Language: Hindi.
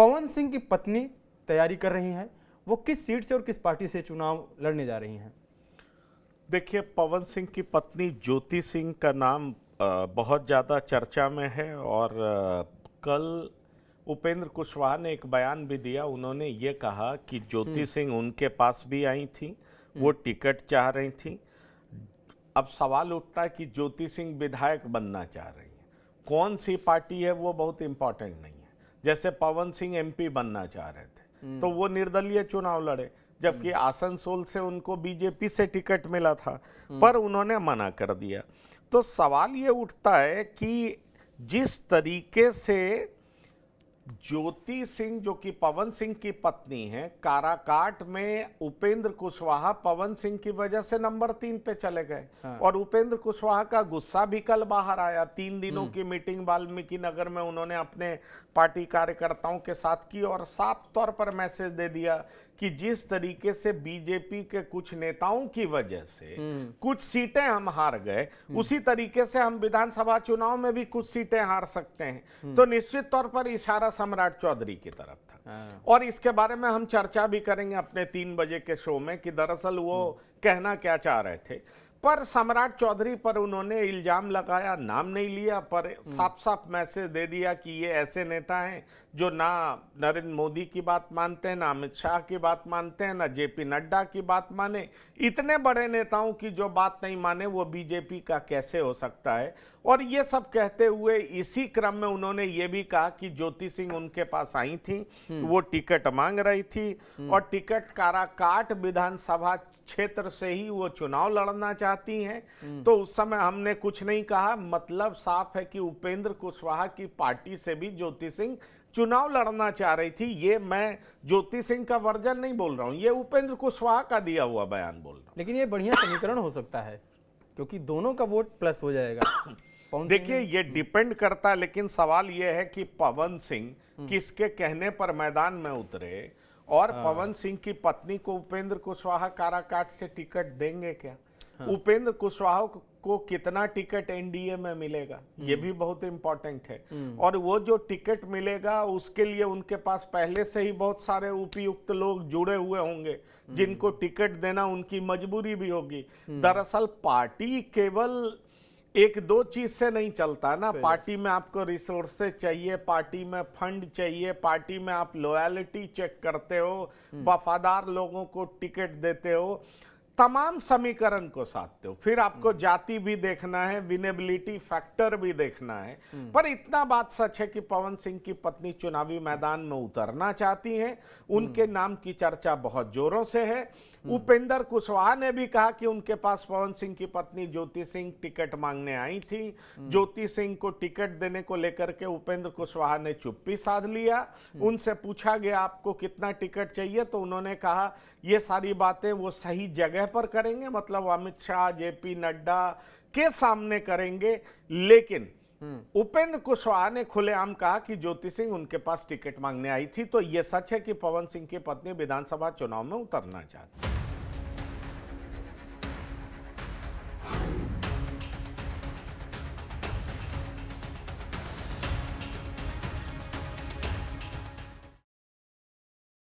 पवन सिंह की पत्नी तैयारी कर रही हैं, वो किस सीट से और किस पार्टी से चुनाव लड़ने जा रही हैं? देखिए, पवन सिंह की पत्नी ज्योति सिंह का नाम बहुत ज़्यादा चर्चा में है और कल उपेंद्र कुशवाहा ने एक बयान भी दिया। उन्होंने ये कहा कि ज्योति सिंह उनके पास भी आई थी, वो टिकट चाह रही थी। अब सवाल उठता है कि ज्योति सिंह विधायक बनना चाह रही है, कौन सी पार्टी है वो बहुत इंपॉर्टेंट नहीं है। जैसे पवन सिंह एमपी बनना चाह रहे थे तो वो निर्दलीय चुनाव लड़े, जबकि आसनसोल से उनको बीजेपी से टिकट मिला था, पर उन्होंने मना कर दिया। तो सवाल ये उठता है कि जिस तरीके से ज्योति सिंह, जो कि पवन सिंह की पत्नी है, काराकाट में उपेंद्र कुशवाहा पवन सिंह की वजह से नंबर 3 पे चले गए। और उपेंद्र कुशवाहा का गुस्सा भी कल बाहर आया। 3 दिनों की मीटिंग वाल्मीकि नगर में उन्होंने अपने पार्टी कार्यकर्ताओं के साथ की और साफ तौर पर मैसेज दे दिया कि जिस तरीके से बीजेपी के कुछ नेताओं की वजह से कुछ सीटें हम हार गए, उसी तरीके से हम विधानसभा चुनाव में भी कुछ सीटें हार सकते हैं। तो निश्चित तौर पर इशारा सम्राट चौधरी की तरफ था और इसके बारे में हम चर्चा भी करेंगे अपने 3 बजे के शो में कि दरअसल वो कहना क्या चाह रहे थे। पर सम्राट चौधरी पर उन्होंने इल्जाम लगाया, नाम नहीं लिया, पर साफ साफ मैसेज दे दिया कि ये ऐसे नेता हैं जो ना नरेंद्र मोदी की बात मानते हैं, ना अमित शाह की बात मानते हैं, ना जेपी नड्डा की बात माने। इतने बड़े नेताओं की जो बात नहीं माने वो बीजेपी का कैसे हो सकता है। और ये सब कहते हुए इसी क्रम में उन्होंने ये भी कहा कि ज्योति सिंह उनके पास आई थी, वो टिकट मांग रही थी और टिकट काराकाट विधानसभा क्षेत्र से ही वो चुनाव लड़ना चाहती हैं। तो उस समय हमने कुछ नहीं कहा। मतलब साफ है कि उपेंद्र कुशवाहा की पार्टी से भी ज्योति सिंह चुनाव लड़ना चाह रही थी। ये मैं ज्योति सिंह का वर्जन नहीं बोल रहा हूं, ये उपेंद्र कुशवाहा का दिया हुआ बयान बोल रहा हूं। लेकिन ये बढ़िया समीकरण हो सकता है क्योंकि दोनों का वोट प्लस हो जाएगा। देखिए, ये डिपेंड करता है, लेकिन सवाल ये है कि पवन सिंह किसके कहने पर मैदान में उतरे और पवन सिंह की पत्नी को उपेंद्र कुशवाहा काराकाट से टिकट देंगे क्या? उपेंद्र कुशवाहा को कितना टिकट एनडीए में मिलेगा, ये भी बहुत इंपॉर्टेंट है। और वो जो टिकट मिलेगा उसके लिए उनके पास पहले से ही बहुत सारे उपयुक्त लोग जुड़े हुए होंगे जिनको टिकट देना उनकी मजबूरी भी होगी। दरअसल पार्टी केवल 1-2 चीज से नहीं चलता ना। पार्टी में आपको रिसोर्सेज चाहिए, पार्टी में फंड चाहिए, पार्टी में आप लॉयल्टी चेक करते हो, वफादार लोगों को टिकट देते हो, तमाम समीकरण को साधते हो। फिर आपको जाति भी देखना है, विनेबिलिटी फैक्टर भी देखना है। पर इतना बात सच है कि पवन सिंह की पत्नी चुनावी मैदान में उतरना चाहती हैं, उनके नाम की चर्चा बहुत जोरों से है। उपेंद्र कुशवाहा ने भी कहा कि उनके पास पवन सिंह की पत्नी ज्योति सिंह टिकट मांगने आई थी। ज्योति सिंह को टिकट देने को लेकर के उपेंद्र कुशवाहा ने चुप्पी साध लिया। उनसे पूछा गया आपको कितना टिकट चाहिए, तो उन्होंने कहा ये सारी बातें वो सही जगह पर करेंगे, मतलब अमित शाह, जेपी नड्डा के सामने करेंगे। लेकिन उपेंद्र कुशवाहा ने खुलेआम कहा कि ज्योति सिंह उनके पास टिकट मांगने आई थी। तो यह सच है कि पवन सिंह की पत्नी विधानसभा चुनाव में उतरना चाहती है।